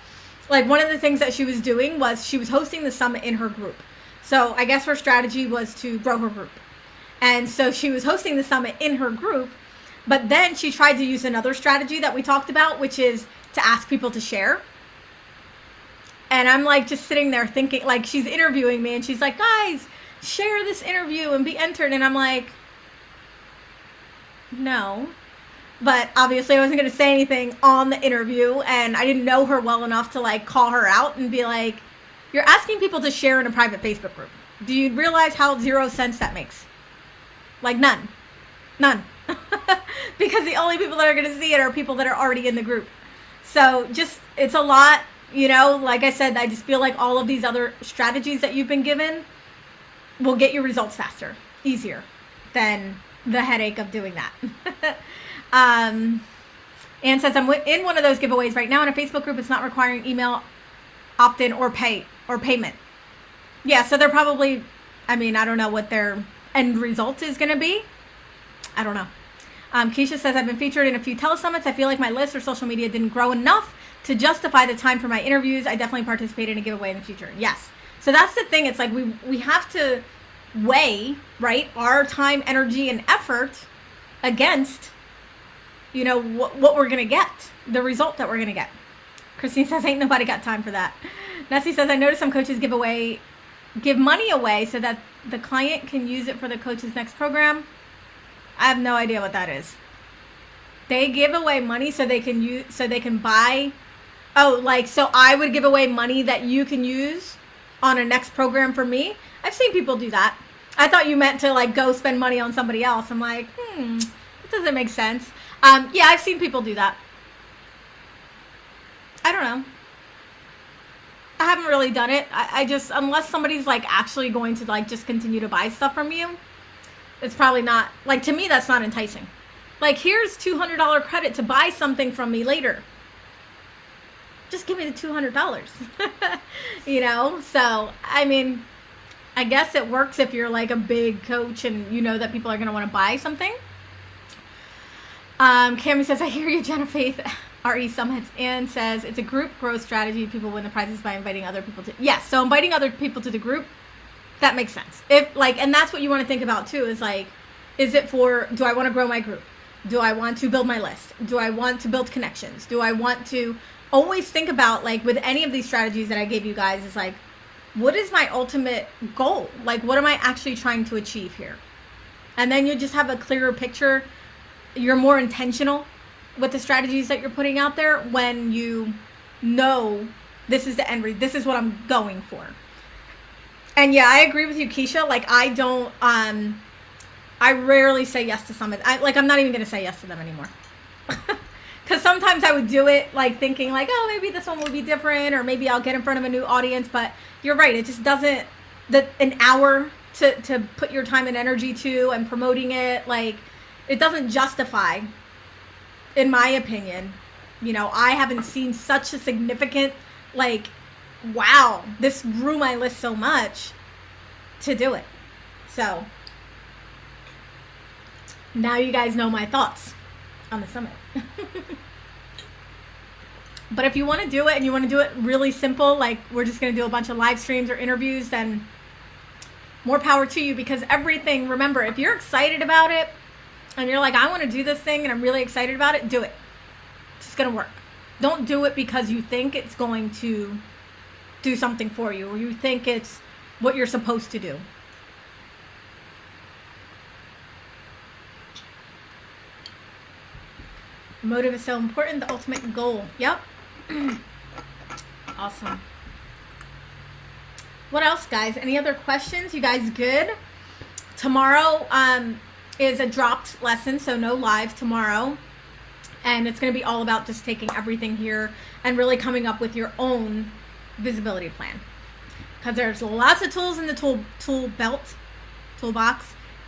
like, one of the things that she was doing was she was hosting the summit in her group. So I guess her strategy was to grow her group. And so she was hosting the summit in her group, but then she tried to use another strategy that we talked about, which is to ask people to share. And I'm like just sitting there thinking, like, she's interviewing me and she's like, guys, share this interview and be entered. And I'm like, no. But obviously I wasn't going to say anything on the interview, and I didn't know her well enough to like call her out and be like, you're asking people to share in a private Facebook group. Do you realize how 0 sense that makes? Like, none. Because the only people that are going to see it are people that are already in the group. So just, it's a lot, like I said, I just feel like all of these other strategies that you've been given will get your results faster, easier than the headache of doing that. Anne says, I'm in one of those giveaways right now in a Facebook group. It's not requiring email opt-in or payment. Yeah, so they're probably, I don't know what their end result is going to be. I don't know. Keisha says, I've been featured in a few telesummits. I feel like my list or social media didn't grow enough to justify the time for my interviews. I definitely participate in a giveaway in the future. Yes. So that's the thing. It's like we have to weigh, right, our time, energy, and effort against, what we're going to get, the result that we're going to get. Christine says, ain't nobody got time for that. Nessie says, I noticed some coaches give money away so that the client can use it for the coach's next program. I have no idea what that is. They give away money so they can buy. Oh, like, so I would give away money that you can use on a next program for me. I've seen people do that. I thought you meant to like go spend money on somebody else. I'm like, that doesn't make sense. Yeah, I've seen people do that. I don't know. I haven't really done it. I just, unless somebody's like actually going to like just continue to buy stuff from you, it's probably not, like, to me, that's not enticing. Like, here's $200 credit to buy something from me later. Just give me the $200. So, I guess it works if you're like a big coach and you know that people are going to want to buy something. Cammie says, I hear you, Jenna. Faith RE Summits. And says, it's a group growth strategy. People win the prizes by inviting other people to. Yes, so inviting other people to the group, that makes sense. If like, and that's what you want to think about too, is like, is it for, do I want to grow my group? Do I want to build my list? Do I want to build connections? Do I want to always think about, like, with any of these strategies that I gave you guys, is like, what is my ultimate goal? Like, what am I actually trying to achieve here? And then you just have a clearer picture. You're more intentional with the strategies that you're putting out there when you know this is the end result. This is what I'm going for. And yeah, I agree with you, Keisha. Like, I rarely say yes to summits. I'm not even going to say yes to them anymore. Because Because sometimes I would do it like thinking like, oh, maybe this one will be different, or maybe I'll get in front of a new audience. But you're right, it just doesn't, an hour to put your time and energy to and promoting it, like, it doesn't justify, in my opinion. You know, I haven't seen such a significant, like, wow, this grew my list so much to do it. So now you guys know my thoughts on the summit. But if you want to do it and you want to do it really simple, like we're just going to do a bunch of live streams or interviews, then more power to you. Because everything, remember, if you're excited about it and you're like, I want to do this thing and I'm really excited about it, do it. It's just going to work. Don't do it because you think it's going to do something for you, or you think it's what you're supposed to do. Motive is so important, the ultimate goal. Yep. Awesome. What else, guys? Any other questions? You guys good? Tomorrow is a dropped lesson, so no live tomorrow. And it's going to be all about just taking everything here and really coming up with your own visibility plan. Because there's lots of tools in the toolbox.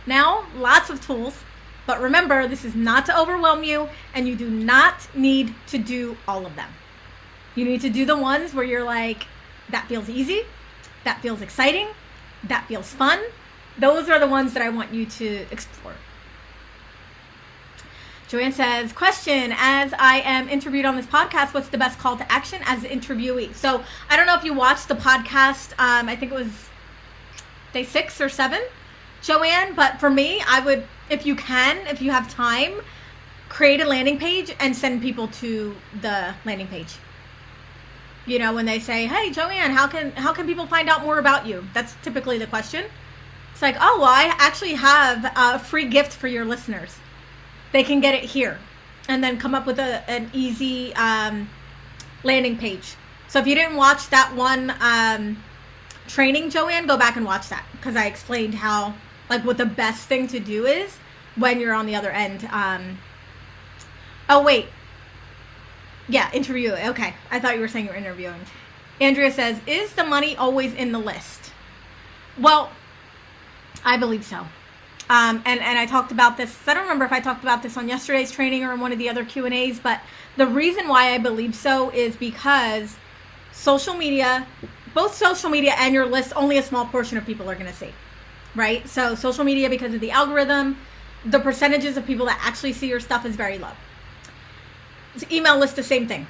Now, lots of tools. But remember, this is not to overwhelm you, and you do not need to do all of them. You need to do the ones where you're like, that feels easy, that feels exciting, that feels fun. Those are the ones that I want you to explore. Joanne says, question, as I am interviewed on this podcast, what's the best call to action as an interviewee? So I don't know if you watched the podcast, I think it was day 6 or 7, Joanne, but for me, I would, if you have time, create a landing page and send people to the landing page. You know, when they say, hey, Joanne, how can people find out more about you? That's typically the question. It's like, oh, well, I actually have a free gift for your listeners. They can get it here. And then come up with an easy landing page. So if you didn't watch that one training, Joanne, go back and watch that. Because I explained how, like, what the best thing to do is when you're on the other end. Oh, wait. Yeah, interview. Okay. I thought you were saying you were interviewing. Andrea says, is the money always in the list? Well, I believe so. And I talked about this. I don't remember if I talked about this on yesterday's training or in one of the other Q&As, but the reason why I believe so is because social media, both social media and your list, only a small portion of people are going to see, right? So social media, because of the algorithm, the percentages of people that actually see your stuff is very low. It's email list, the same thing.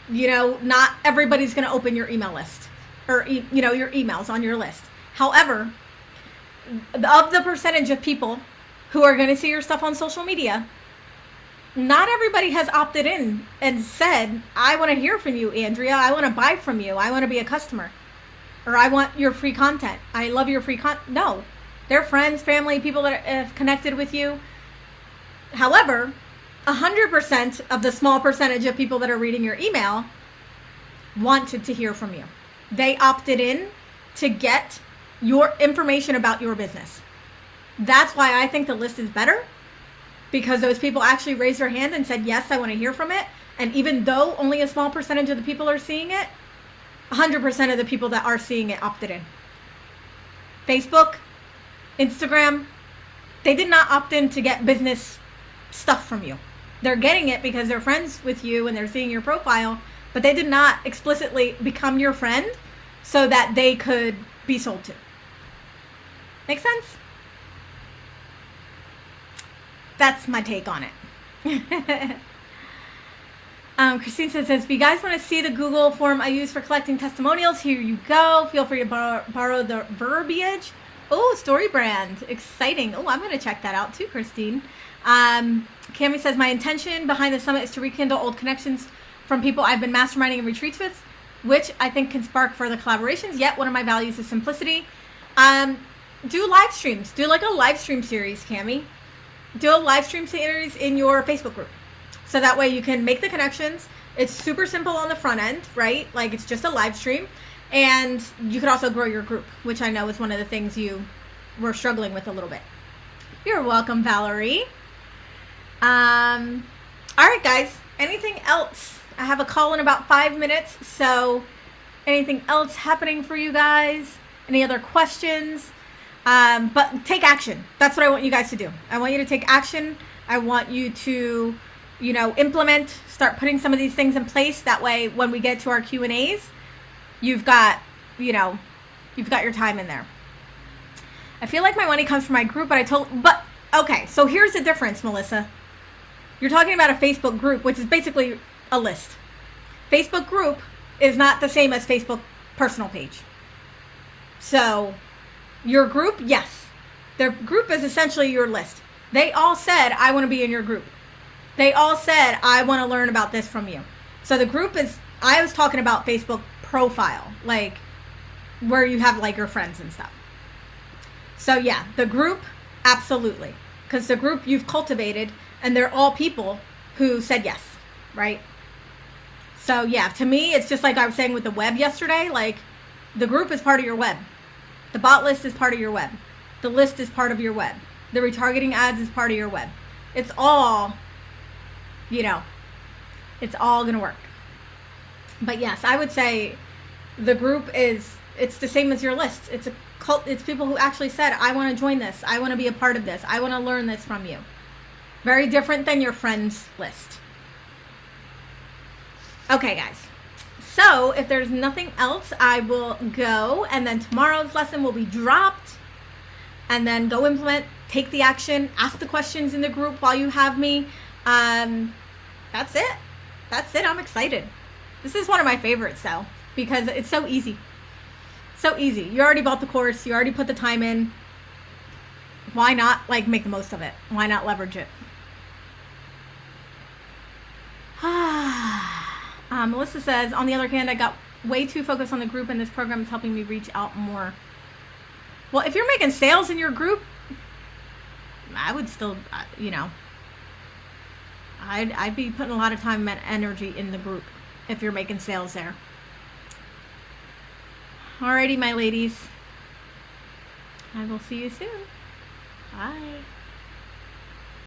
You know, not everybody's going to open your email list or, you know, your emails on your list. However, of the percentage of people who are going to see your stuff on social media, not everybody has opted in and said, I want to hear from you, Andrea. I want to buy from you. I want to be a customer. Or I want your free content. I love your free content. No. They're friends, family, people that have connected with you. However, 100% of the small percentage of people that are reading your email wanted to hear from you. They opted in to get your information about your business. That's why I think the list is better, because those people actually raised their hand and said, yes, I want to hear from it. And even though only a small percentage of the people are seeing it, 100% of the people that are seeing it opted in. Facebook, Instagram, they did not opt in to get business stuff from you. They're getting it because they're friends with you and they're seeing your profile, but they did not explicitly become your friend so that they could be sold to. Make sense? That's my take on it. Christine says, if you guys want to see the Google form I use for collecting testimonials, here you go. Feel free to borrow the verbiage. Oh, story brand. Exciting. Oh, I'm going to check that out too, Christine. Cami says, my intention behind the summit is to rekindle old connections from people I've been masterminding and retreats with, which I think can spark further collaborations. Yet one of my values is simplicity. Do live streams. Do like a live stream series, Cami. Do a live stream series in your Facebook group. So that way you can make the connections. It's super simple on the front end, right? Like, it's just a live stream. And you could also grow your group, which I know is one of the things you were struggling with a little bit. You're welcome, Valerie. All right, guys. Anything else? I have a call in about 5 minutes, so anything else happening for you guys? Any other questions? But take action. That's what I want you guys to do. I want you to take action. I want you to, implement, start putting some of these things in place. That way, when we get to our Q&As, you've got your time in there. I feel like my money comes from my group, but okay, so here's the difference, Melissa. You're talking about a Facebook group, which is basically a list. Facebook group is not the same as Facebook personal page. So your group, yes. Their group is essentially your list. They all said, I want to be in your group. They all said, I want to learn about this from you. So the group I was talking about Facebook profile, like where you have like your friends and stuff. So yeah, the group, absolutely. Because the group you've cultivated, and they're all people who said yes, right? So yeah, to me, it's just like I was saying with the web yesterday, like the group is part of your web. The bot list is part of your web. The list is part of your web. The retargeting ads is part of your web. It's all, it's all going to work. But yes, I would say the group it's the same as your list. It's it's people who actually said, I want to join this. I want to be a part of this. I want to learn this from you. Very different than your friends list. Okay, guys. So if there's nothing else, I will go, and then tomorrow's lesson will be dropped, and then go implement, take the action, ask the questions in the group while you have me. That's it. I'm excited. This is one of my favorites, though, because it's so easy. So easy. You already bought the course. You already put the time in. Why not make the most of it? Why not leverage it? Melissa says, on the other hand, I got way too focused on the group, and this program is helping me reach out more. Well, if you're making sales in your group, I would still, I'd be putting a lot of time and energy in the group if you're making sales there. Alrighty, my ladies. I will see you soon. Bye.